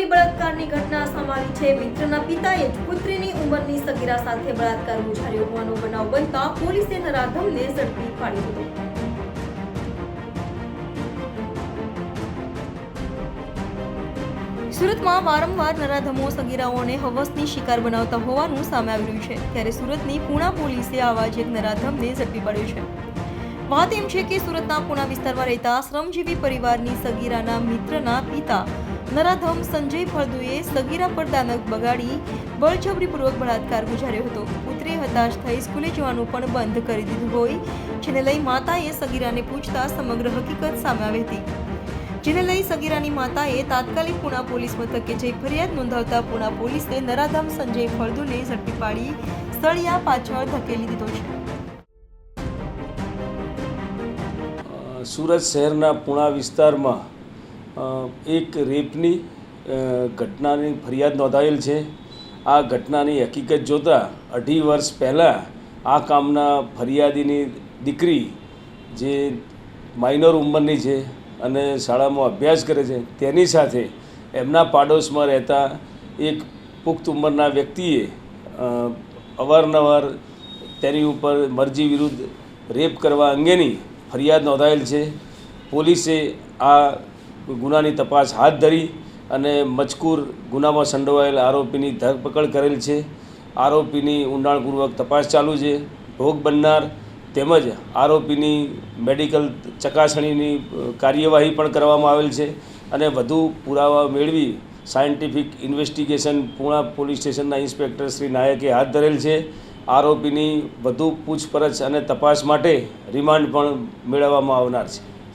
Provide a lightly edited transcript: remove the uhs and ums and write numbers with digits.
ફરી બળાત્કારની ઘટના સંભાળી છે। મિત્રના પિતાએ જ પુત્રીની ઉંમરની સગીરા સાથે બળાત્કાર ગુજાર્યો હોવાનો બનાવ બનતા પોલીસે નરાધમને ઝડપી પાડ્યો હતો। સુરતમાં વારંવાર નરાધમો સગીરાઓને હવસની શિકાર બનાવતા હોવાનું સામે આવી રહ્યું છે, ત્યારે સુરતની પૂણા પોલીસે આવા જ એક નરાધમને ઝડપી પાડ્યો છે। વાત એમ છે કે સુરતના પૂણા વિસ્તારમાં રહેતા શ્રમજીવી પરિવારની સગીરાના મિત્રના પિતા નરાધમ સંજય ફળદુએ સગીરા પર દાનક બગાડી બળજબરીપૂર્વક બળાત્કાર ગુજાર્યો હતો। પુત્રી હતાશ થઈ સ્કૂલે જવાનું પણ બંધ કરી દીધું હોય, જેને લઈ માતાએ સગીરાને પૂછતા સમગ્ર હકીકત સામે આવી હતી, જેને લઈ સગીરાની માતાએ તાત્કાલિક પૂણા પોલીસ મથકે જઈ ફરિયાદ નોંધાવતા પૂણા પોલીસે નરાધમ સંજય ફળદુને ઝડપી પાડી સળિયા પાછળ ધકેલી દીધો છે। સુરત શહેરના પૂણા વિસ્તારમાં એક રેપની ઘટનાની ફરિયાદ નોંધાયેલ છે। આ ઘટનાની હકીકત જોતાં 2.5 વર્ષ પહેલાં આ કામના ફરિયાદીની દીકરી જે માઇનોર ઉંમરની છે અને શાળામાં અભ્યાસ કરે છે, તેની સાથે એમના પાડોશમાં રહેતા એક પુખ્ત ઉંમરના વ્યક્તિએ અવારનવાર તેની ઉપર મરજી વિરુદ્ધ રેપ કરવા અંગેની ફરિયાદ નોંધાયેલ છે। પોલીસે આ ગુનાની તપાસ હાથ ધરી અને મજકૂર ગુનામાં સંડોવાયેલ આરોપીની ધરપકડ કરેલ છે। આરોપીની ઊંડાણપૂર્વક તપાસ ચાલુ છે। ભોગ બનનાર તેમજ આરોપીની મેડિકલ ચકાસણીની કાર્યવાહી પણ કરવામાં આવેલ છે અને વધુ પુરાવા મેળવી સાયન્ટિફિક ઇન્વેસ્ટિગેશન પૂણા પોલીસ સ્ટેશનના ઇન્સ્પેક્ટર શ્રી નાયકે હાથ ધરેલ છે। આરોપીની વધુ પૂછપરછ અને તપાસ માટે રિમાન્ડ પણ મેળવવામાં આવનાર છે।